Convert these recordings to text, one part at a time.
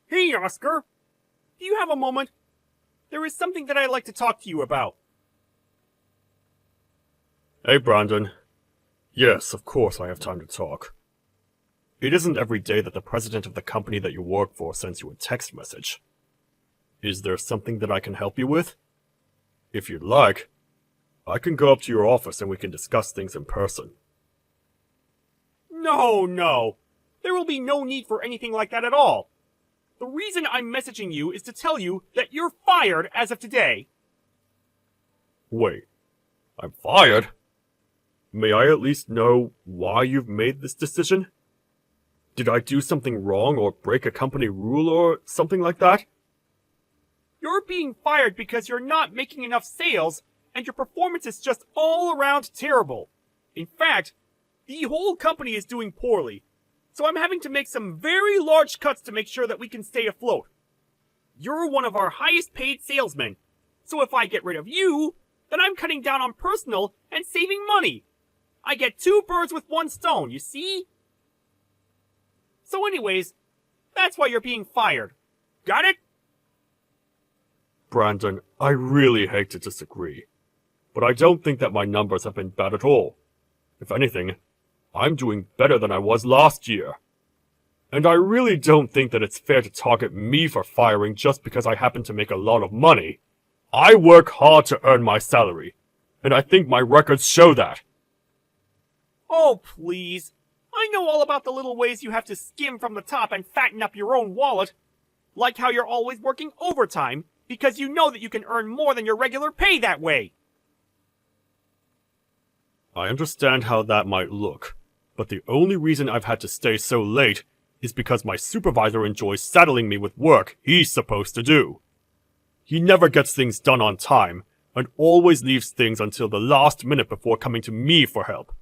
Hey, Oscar! Do you have a moment? There is something that I'd like to talk to you about. Hey, Brandon. Yes, of course I have time to talk. It isn't every day that the president of the company that you work for sends you a text message. Is there something that I can help you with? If you'd like, I can go up to your office and we can discuss things in person. No. There will be no need for anything like that at all. The reason I'm messaging you is to tell you that you're fired as of today. Wait, I'm fired? May I at least know why you've made this decision? Did I do something wrong or break a company rule or something like that? You're being fired because you're not making enough sales and your performance is just all around terrible. In fact, the whole company is doing poorly, so I'm having to make some very large cuts to make sure that we can stay afloat. You're one of our highest paid salesmen, so if I get rid of you, then I'm cutting down on personnel and saving money. I get 2 birds with 1 stone, you see? So anyways, that's why you're being fired. Got it? Brandon, I really hate to disagree, but I don't think that my numbers have been bad at all. If anything, I'm doing better than I was last year. And I really don't think that it's fair to target me for firing just because I happen to make a lot of money. I work hard to earn my salary, and I think my records show that. Oh, please. I know all about the little ways you have to skim from the top and fatten up your own wallet. Like how you're always working overtime, because you know that you can earn more than your regular pay that way. I understand how that might look, but the only reason I've had to stay so late is because my supervisor enjoys saddling me with work he's supposed to do. He never gets things done on time, and always leaves things until the last minute before coming to me for help.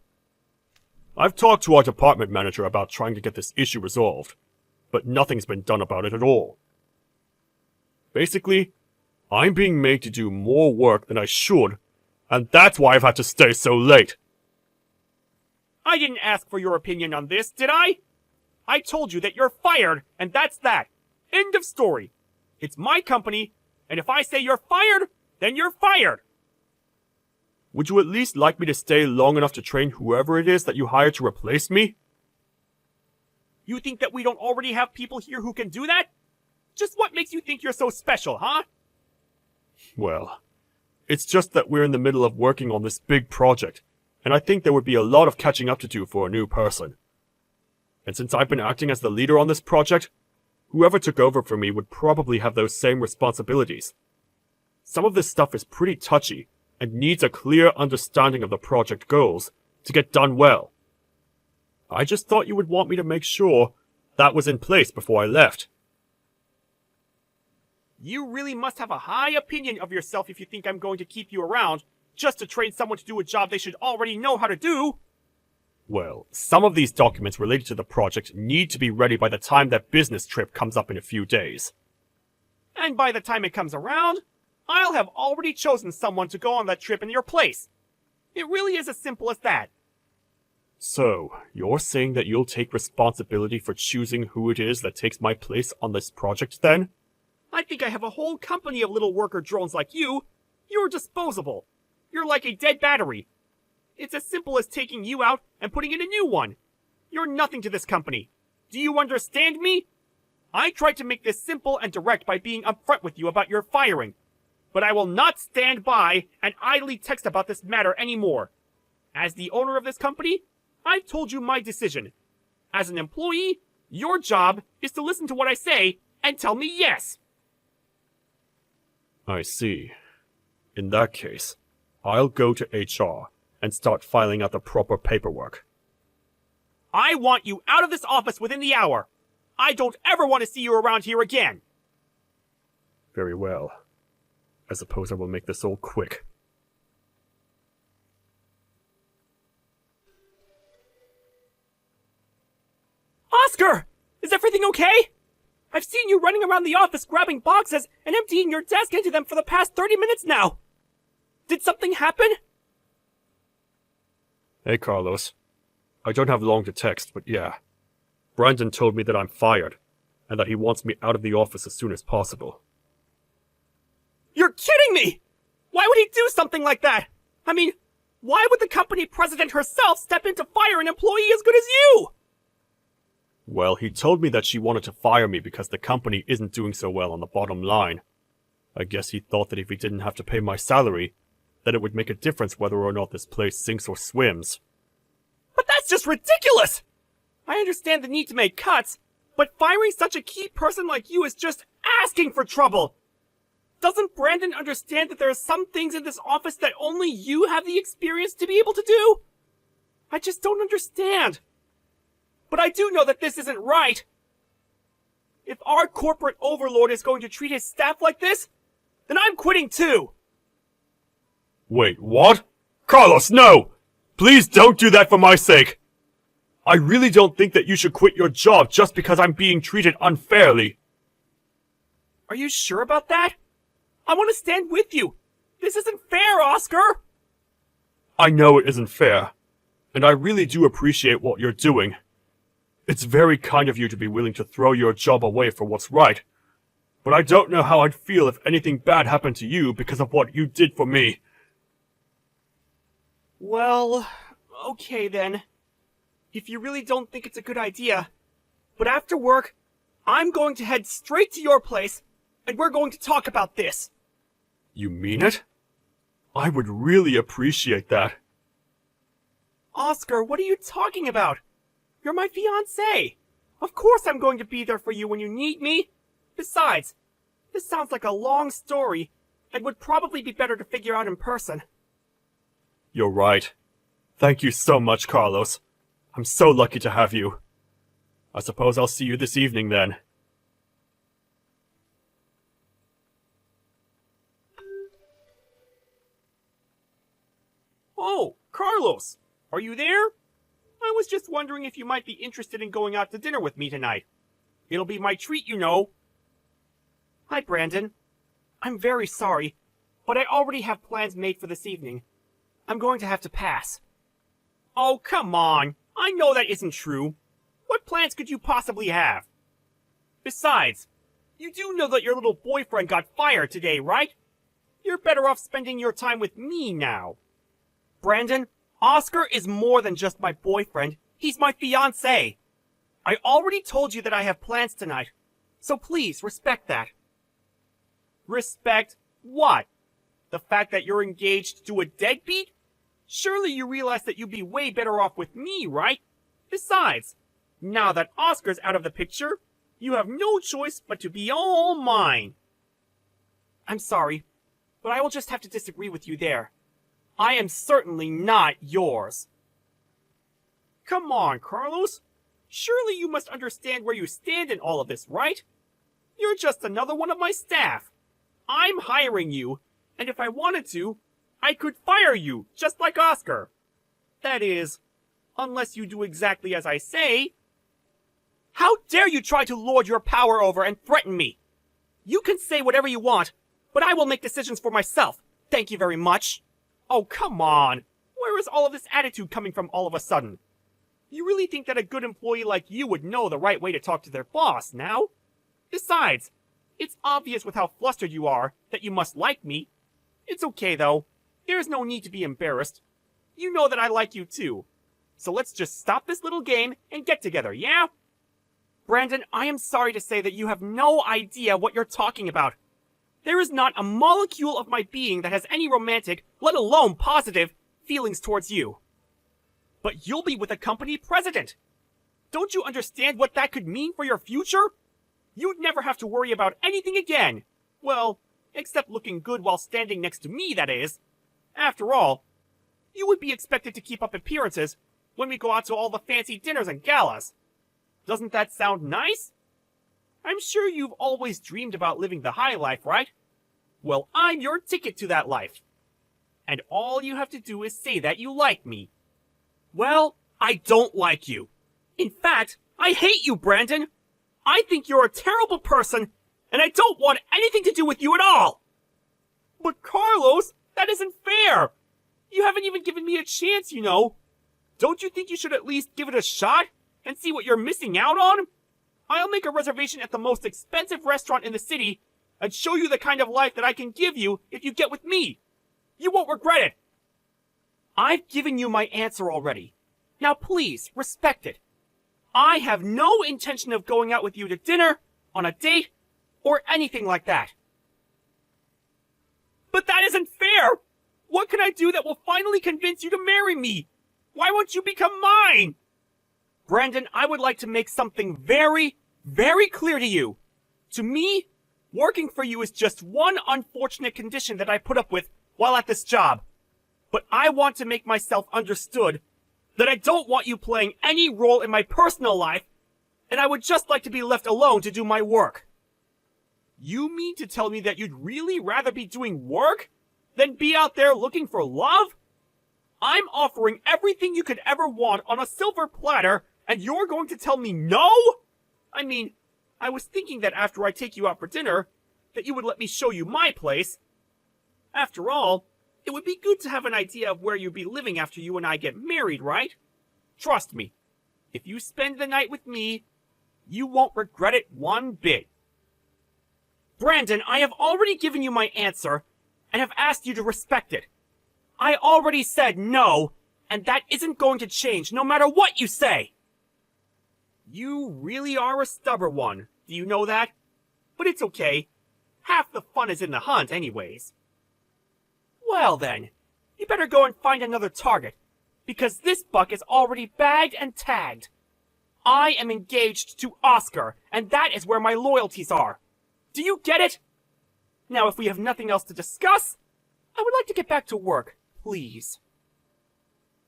I've talked to our department manager about trying to get this issue resolved, but nothing's been done about it at all. Basically, I'm being made to do more work than I should, and that's why I've had to stay so late. I didn't ask for your opinion on this, did I? I told you that you're fired, and that's that. End of story. It's my company, and if I say you're fired, then you're fired. Would you at least like me to stay long enough to train whoever it is that you hire to replace me? You think that we don't already have people here who can do that? Just what makes you think you're so special, huh? Well, it's just that we're in the middle of working on this big project, and I think there would be a lot of catching up to do for a new person. And since I've been acting as the leader on this project, whoever took over for me would probably have those same responsibilities. Some of this stuff is pretty touchy, and needs a clear understanding of the project goals to get done well. I just thought you would want me to make sure that was in place before I left. You really must have a high opinion of yourself if you think I'm going to keep you around just to train someone to do a job they should already know how to do. Well, some of these documents related to the project need to be ready by the time that business trip comes up in a few days. And by the time it comes around, I'll have already chosen someone to go on that trip in your place. It really is as simple as that. So, you're saying that you'll take responsibility for choosing who it is that takes my place on this project then? I think I have a whole company of little worker drones like you. You're disposable. You're like a dead battery. It's as simple as taking you out and putting in a new one. You're nothing to this company. Do you understand me? I tried to make this simple and direct by being upfront with you about your firing. But I will not stand by and idly text about this matter anymore. As the owner of this company, I've told you my decision. As an employee, your job is to listen to what I say and tell me yes. I see. In that case, I'll go to HR and start filing out the proper paperwork. I want you out of this office within the hour. I don't ever want to see you around here again. Very well. I suppose I will make this all quick. Oscar! Is everything okay? I've seen you running around the office grabbing boxes and emptying your desk into them for the past 30 minutes now. Did something happen? Hey, Carlos. I don't have long to text, but yeah. Brandon told me that I'm fired, and that he wants me out of the office as soon as possible. You're kidding me! Why would he do something like that? I mean, why would the company president herself step in to fire an employee as good as you? Well, he told me that she wanted to fire me because the company isn't doing so well on the bottom line. I guess he thought that if he didn't have to pay my salary, then it would make a difference whether or not this place sinks or swims. But that's just ridiculous! I understand the need to make cuts, but firing such a key person like you is just asking for trouble! Doesn't Brandon understand that there are some things in this office that only you have the experience to be able to do? I just don't understand. But I do know that this isn't right. If our corporate overlord is going to treat his staff like this, then I'm quitting too! Wait, what? Carlos, no! Please don't do that for my sake! I really don't think that you should quit your job just because I'm being treated unfairly. Are you sure about that? I want to stand with you! This isn't fair, Oscar! I know it isn't fair, and I really do appreciate what you're doing. It's very kind of you to be willing to throw your job away for what's right, but I don't know how I'd feel if anything bad happened to you because of what you did for me. Well, okay then. If you really don't think it's a good idea, but after work, I'm going to head straight to your place, and we're going to talk about this. You mean it? I would really appreciate that. Oscar, what are you talking about? You're my fiancé. Of course I'm going to be there for you when you need me. Besides, this sounds like a long story and would probably be better to figure out in person. You're right. Thank you so much, Carlos. I'm so lucky to have you. I suppose I'll see you this evening then. Oh, Carlos! Are you there? I was just wondering if you might be interested in going out to dinner with me tonight. It'll be my treat, you know. Hi, Brandon. I'm very sorry, but I already have plans made for this evening. I'm going to have to pass. Oh, come on. I know that isn't true. What plans could you possibly have? Besides, you do know that your little boyfriend got fired today, right? You're better off spending your time with me now. Brandon, Oscar is more than just my boyfriend. He's my fiancé. I already told you that I have plans tonight, so please respect that. Respect what? The fact that you're engaged to a deadbeat? Surely you realize that you'd be way better off with me, right? Besides, now that Oscar's out of the picture, you have no choice but to be all mine. I'm sorry, but I will just have to disagree with you there. I am certainly not yours. Come on, Carlos. Surely you must understand where you stand in all of this, right? You're just another one of my staff. I'm hiring you, and if I wanted to, I could fire you, just like Oscar. That is, unless you do exactly as I say. How dare you try to lord your power over and threaten me? You can say whatever you want, but I will make decisions for myself. Thank you very much. Oh, come on. Where is all of this attitude coming from all of a sudden? You really think that a good employee like you would know the right way to talk to their boss, now? Besides, it's obvious with how flustered you are that you must like me. It's okay, though. There's no need to be embarrassed. You know that I like you, too. So let's just stop this little game and get together, yeah? Brandon, I am sorry to say that you have no idea what you're talking about. There is not a molecule of my being that has any romantic, let alone positive, feelings towards you. But you'll be with a company president. Don't you understand what that could mean for your future? You'd never have to worry about anything again. Well, except looking good while standing next to me, that is. After all, you would be expected to keep up appearances when we go out to all the fancy dinners and galas. Doesn't that sound nice? I'm sure you've always dreamed about living the high life, right? Well, I'm your ticket to that life. And all you have to do is say that you like me. Well, I don't like you. In fact, I hate you, Brandon. I think you're a terrible person, and I don't want anything to do with you at all. But Carlos, that isn't fair. You haven't even given me a chance, you know. Don't you think you should at least give it a shot and see what you're missing out on? I'll make a reservation at the most expensive restaurant in the city and show you the kind of life that I can give you if you get with me. You won't regret it. I've given you my answer already. Now please, respect it. I have no intention of going out with you to dinner, on a date, or anything like that. But that isn't fair! What can I do that will finally convince you to marry me? Why won't you become mine? Brandon, I would like to make something very, very clear to you. To me, working for you is just one unfortunate condition that I put up with while at this job. But I want to make myself understood that I don't want you playing any role in my personal life, and I would just like to be left alone to do my work. You mean to tell me that you'd really rather be doing work than be out there looking for love? I'm offering everything you could ever want on a silver platter, and you're going to tell me no? I mean, I was thinking that after I take you out for dinner, that you would let me show you my place. After all, it would be good to have an idea of where you'd be living after you and I get married, right? Trust me, if you spend the night with me, you won't regret it one bit. Brandon, I have already given you my answer, and have asked you to respect it. I already said no, and that isn't going to change no matter what you say. You really are a stubborn one, do you know that? But it's okay. Half the fun is in the hunt anyways. Well then, you better go and find another target, because this buck is already bagged and tagged. I am engaged to Oscar, and that is where my loyalties are. Do you get it? Now, if we have nothing else to discuss, I would like to get back to work, please.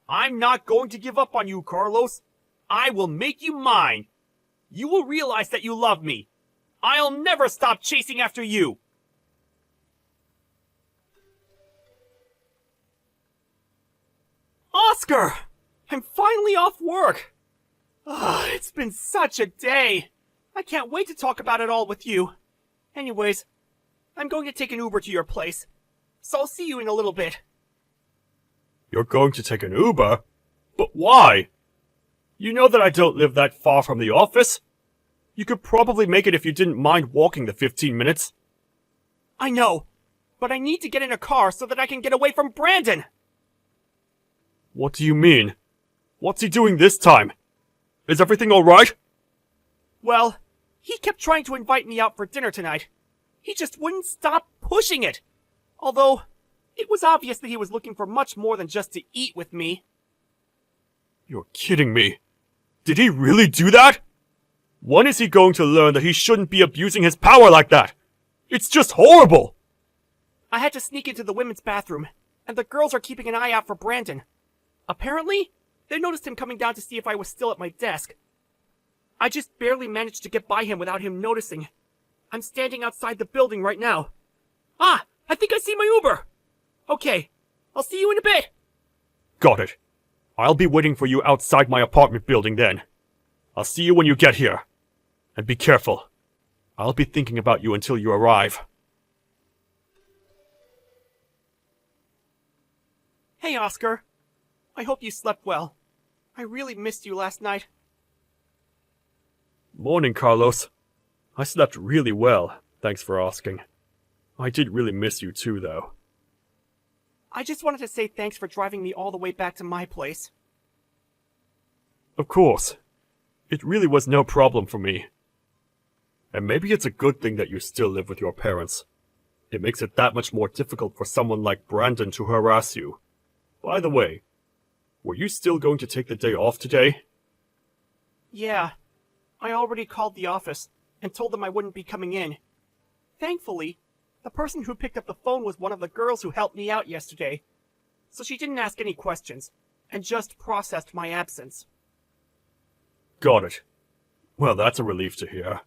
I'm not going to give up on you, Carlos. I will make you mine. You will realize that you love me. I'll never stop chasing after you. Oscar! I'm finally off work. It's been such a day. I can't wait to talk about it all with you. Anyways, I'm going to take an Uber to your place, so I'll see you in a little bit. You're going to take an Uber? But why? You know that I don't live that far from the office. You could probably make it if you didn't mind walking the 15 minutes. I know, but I need to get in a car so that I can get away from Brandon. What do you mean? What's he doing this time? Is everything alright? Well, he kept trying to invite me out for dinner tonight. He just wouldn't stop pushing it. Although, it was obvious that he was looking for much more than just to eat with me. You're kidding me. Did he really do that? When is he going to learn that he shouldn't be abusing his power like that? It's just horrible! I had to sneak into the women's bathroom, and the girls are keeping an eye out for Brandon. Apparently, they noticed him coming down to see if I was still at my desk. I just barely managed to get by him without him noticing. I'm standing outside the building right now. Ah, I think I see my Uber! Okay, I'll see you in a bit! Got it. I'll be waiting for you outside my apartment building then. I'll see you when you get here. And be careful. I'll be thinking about you until you arrive. Hey, Oscar. I hope you slept well. I really missed you last night. Morning, Carlos. I slept really well, thanks for asking. I did really miss you too, though. I just wanted to say thanks for driving me all the way back to my place. Of course. It really was no problem for me. And maybe it's a good thing that you still live with your parents. It makes it that much more difficult for someone like Brandon to harass you. By the way, were you still going to take the day off today? Yeah. I already called the office and told them I wouldn't be coming in. Thankfully, the person who picked up the phone was one of the girls who helped me out yesterday, so she didn't ask any questions and just processed my absence. Got it. Well, that's a relief to hear.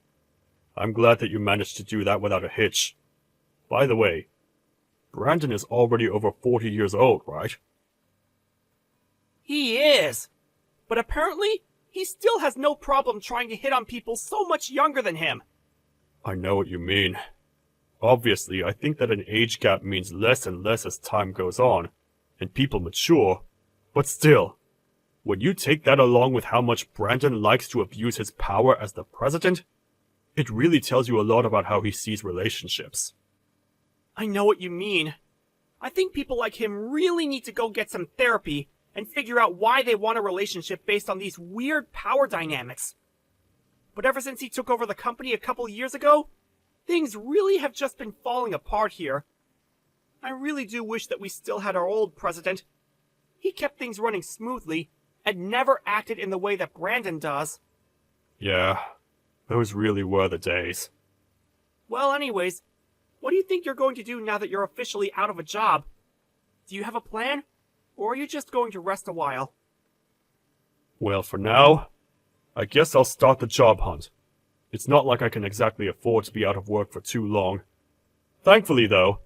I'm glad that you managed to do that without a hitch. By the way, Brandon is already over 40 years old, right? He is! But apparently, he still has no problem trying to hit on people so much younger than him. I know what you mean. Obviously, I think that an age gap means less and less as time goes on, and people mature, but still, when you take that along with how much Brandon likes to abuse his power as the president, it really tells you a lot about how he sees relationships. I know what you mean. I think people like him really need to go get some therapy and figure out why they want a relationship based on these weird power dynamics. But ever since he took over the company a couple years ago, things really have just been falling apart here. I really do wish that we still had our old president. He kept things running smoothly and never acted in the way that Brandon does. Yeah, those really were the days. Well, anyways, what do you think you're going to do now that you're officially out of a job? Do you have a plan? Or are you just going to rest a while? Well, for now, I guess I'll start the job hunt. It's not like I can exactly afford to be out of work for too long. Thankfully, though,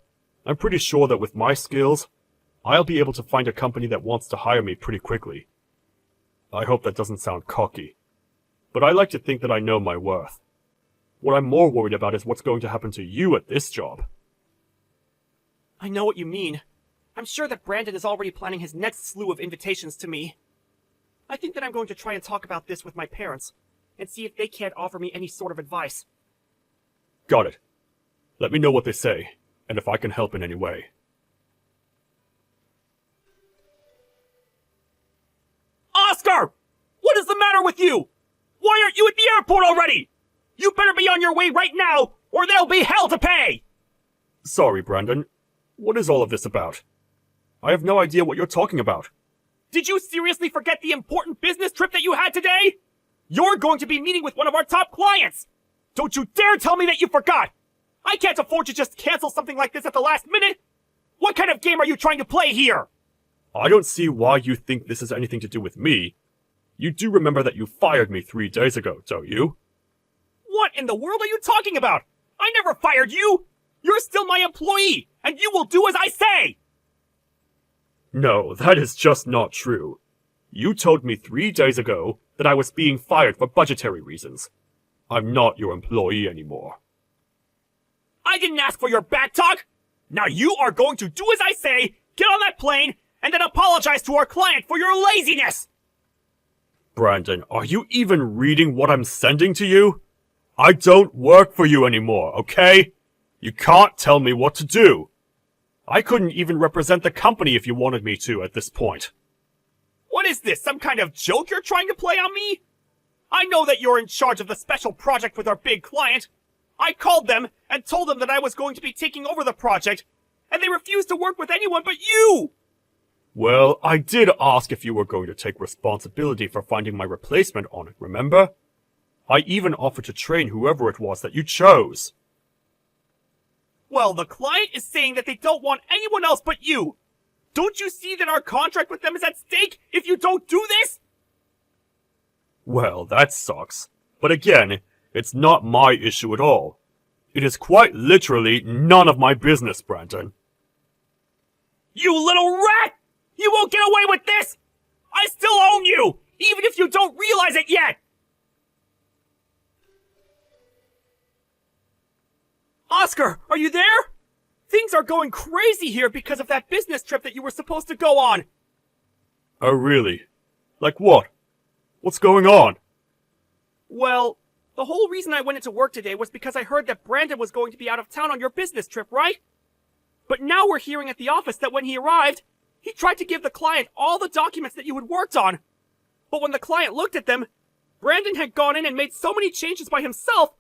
I'm pretty sure that with my skills, I'll be able to find a company that wants to hire me pretty quickly. I hope that doesn't sound cocky, but I like to think that I know my worth. What I'm more worried about is what's going to happen to you at this job. I know what you mean. I'm sure that Brandon is already planning his next slew of invitations to me. I think that I'm going to try and talk about this with my parents, and see if they can't offer me any sort of advice. Got it. Let me know what they say, and if I can help in any way. Oscar! What is the matter with you? Why aren't you at the airport already? You better be on your way right now, or there'll be hell to pay! Sorry, Brandon. What is all of this about? I have no idea what you're talking about. Did you seriously forget the important business trip that you had today? You're going to be meeting with one of our top clients! Don't you dare tell me that you forgot! I can't afford to just cancel something like this at the last minute! What kind of game are you trying to play here? I don't see why you think this has anything to do with me. You do remember that you fired me 3 days ago, don't you? What in the world are you talking about? I never fired you! You're still my employee, and you will do as I say! No, that is just not true. You told me 3 days ago that I was being fired for budgetary reasons. I'm not your employee anymore. I didn't ask for your back talk! Now you are going to do as I say, get on that plane, and then apologize to our client for your laziness! Brandon, are you even reading what I'm sending to you? I don't work for you anymore, okay? You can't tell me what to do. I couldn't even represent the company if you wanted me to at this point. What is this, some kind of joke you're trying to play on me? I know that you're in charge of the special project with our big client. I called them and told them that I was going to be taking over the project, and they refused to work with anyone but you! Well, I did ask if you were going to take responsibility for finding my replacement on it, remember? I even offered to train whoever it was that you chose. Well, the client is saying that they don't want anyone else but you. Don't you see that our contract with them is at stake if you don't do this? Well, that sucks. But again, it's not my issue at all. It is quite literally none of my business, Brandon. You little rat! You won't get away with this! I still own you, even if you don't realize it yet! Oscar, are you there? Things are going crazy here because of that business trip that you were supposed to go on. Oh, really? Like what? What's going on? Well, the whole reason I went into work today was because I heard that Brandon was going to be out of town on your business trip, right? But now we're hearing at the office that when he arrived, he tried to give the client all the documents that you had worked on. But when the client looked at them, Brandon had gone in and made so many changes by himself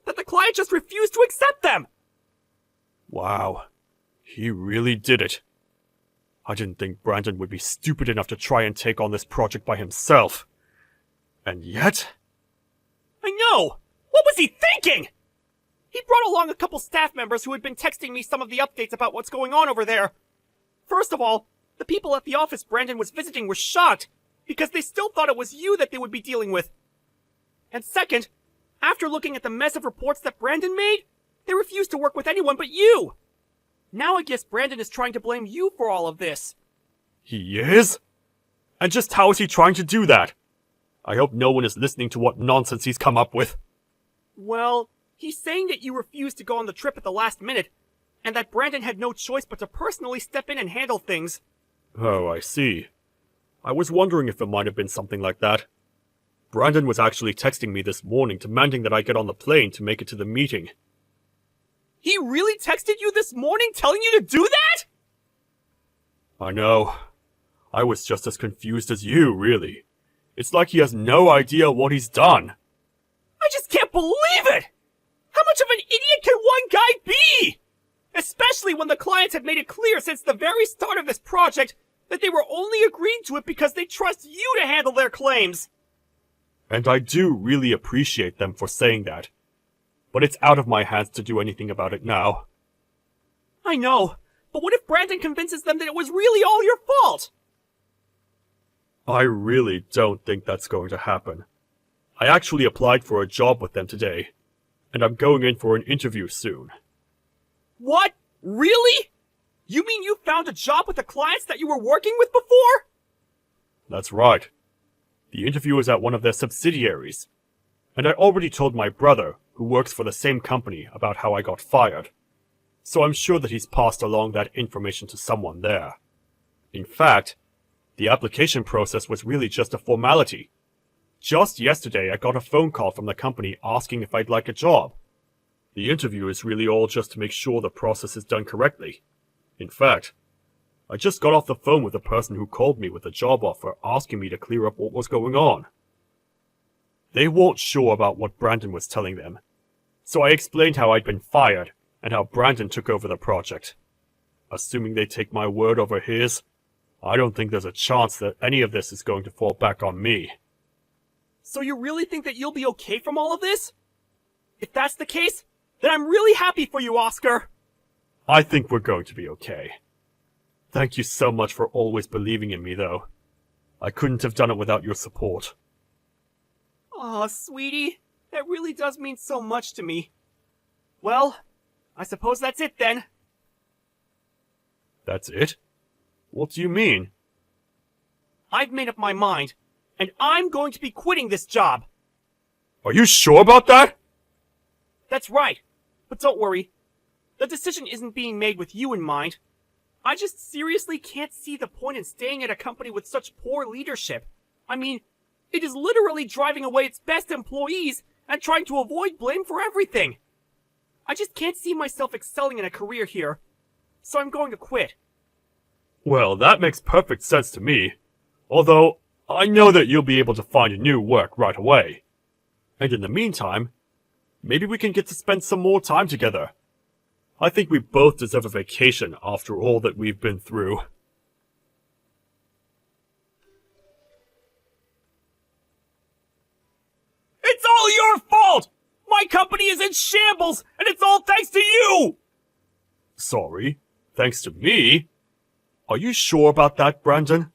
that the client just refused to accept them. Wow. He really did it. I didn't think Brandon would be stupid enough to try and take on this project by himself. And yet... I know! What was he thinking? He brought along a couple staff members who had been texting me some of the updates about what's going on over there. First of all, the people at the office Brandon was visiting were shocked, because they still thought it was you that they would be dealing with. And second, after looking at the mess of reports that Brandon made, they refused to work with anyone but you. Now I guess Brandon is trying to blame you for all of this. He is? And just how is he trying to do that? I hope no one is listening to what nonsense he's come up with. Well, he's saying that you refused to go on the trip at the last minute, and that Brandon had no choice but to personally step in and handle things. Oh, I see. I was wondering if it might have been something like that. Brandon was actually texting me this morning demanding that I get on the plane to make it to the meeting. He really texted you this morning telling you to do that? I know. I was just as confused as you, really. It's like he has no idea what he's done. I just can't believe it! How much of an idiot can one guy be? Especially when the clients have made it clear since the very start of this project that they were only agreeing to it because they trust you to handle their claims. And I do really appreciate them for saying that. But it's out of my hands to do anything about it now. I know, but what if Brandon convinces them that it was really all your fault? I really don't think that's going to happen. I actually applied for a job with them today, and I'm going in for an interview soon. What? Really? You mean you found a job with the clients that you were working with before? That's right. The interview is at one of their subsidiaries. And I already told my brother, who works for the same company, about how I got fired. So I'm sure that he's passed along that information to someone there. In fact, the application process was really just a formality. Just yesterday, I got a phone call from the company asking if I'd like a job. The interview is really all just to make sure the process is done correctly. In fact, I just got off the phone with the person who called me with a job offer asking me to clear up what was going on. They weren't sure about what Brandon was telling them, so I explained how I'd been fired and how Brandon took over the project. Assuming they take my word over his, I don't think there's a chance that any of this is going to fall back on me. So you really think that you'll be okay from all of this? If that's the case, then I'm really happy for you, Oscar. I think we're going to be okay. Thank you so much for always believing in me, though. I couldn't have done it without your support. Aw, sweetie, that really does mean so much to me. Well, I suppose that's it then. That's it? What do you mean? I've made up my mind, and I'm going to be quitting this job. Are you sure about that? That's right, but don't worry. The decision isn't being made with you in mind. I just seriously can't see the point in staying at a company with such poor leadership. I mean, it is literally driving away its best employees and trying to avoid blame for everything. I just can't see myself excelling in a career here, so I'm going to quit. Well, that makes perfect sense to me. Although, I know that you'll be able to find new work right away. And in the meantime, maybe we can get to spend some more time together. I think we both deserve a vacation after all that we've been through. It's all your fault! My company is in shambles, and it's all thanks to you! Sorry? Thanks to me? Are you sure about that, Brandon?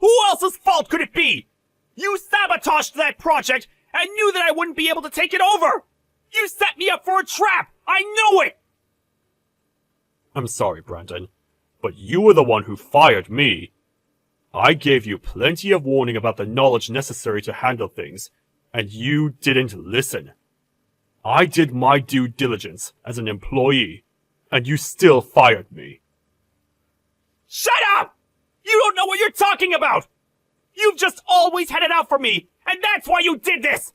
Who else's fault could it be? You sabotaged that project and knew that I wouldn't be able to take it over! You set me up for a trap! I knew it! I'm sorry, Brandon, but you were the one who fired me. I gave you plenty of warning about the knowledge necessary to handle things, and you didn't listen. I did my due diligence as an employee, and you still fired me. Shut up! You don't know what you're talking about! You've just always had it out for me, and that's why you did this!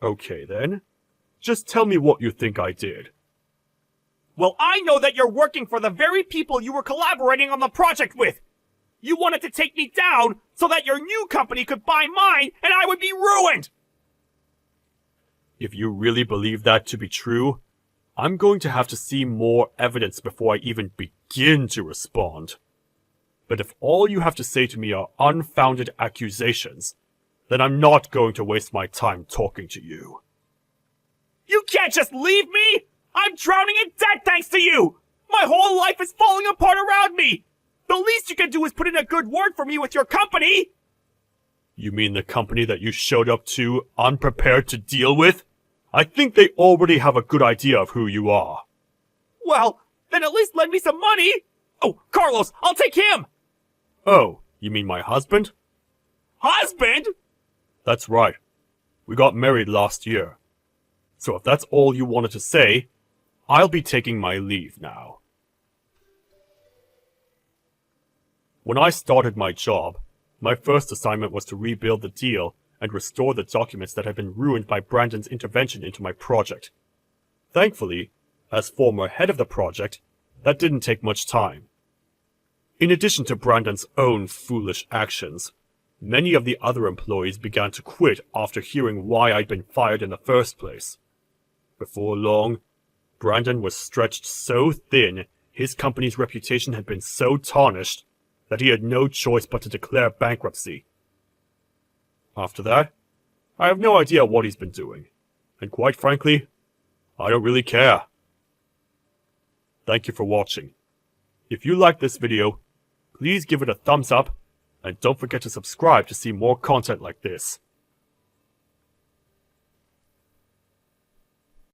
Okay then. Just tell me what you think I did. Well, I know that you're working for the very people you were collaborating on the project with! You wanted to take me down so that your new company could buy mine and I would be ruined! If you really believe that to be true, I'm going to have to see more evidence before I even begin to respond. But if all you have to say to me are unfounded accusations, then I'm not going to waste my time talking to you. You can't just leave me! I'm drowning in debt thanks to you! My whole life is falling apart around me! The least you can do is put in a good word for me with your company! You mean the company that you showed up to unprepared to deal with? I think they already have a good idea of who you are. Well, then at least lend me some money! Oh, Carlos, I'll take him! Oh, you mean my husband? Husband? That's right. We got married last year. So if that's all you wanted to say, I'll be taking my leave now. When I started my job, my first assignment was to rebuild the deal and restore the documents that had been ruined by Brandon's intervention into my project. Thankfully, as former head of the project, that didn't take much time. In addition to Brandon's own foolish actions, many of the other employees began to quit after hearing why I'd been fired in the first place. Before long, Brandon was stretched so thin, his company's reputation had been so tarnished, that he had no choice but to declare bankruptcy. After that, I have no idea what he's been doing, and quite frankly, I don't really care. Thank you for watching. If you liked this video, please give it a thumbs up, and don't forget to subscribe to see more content like this.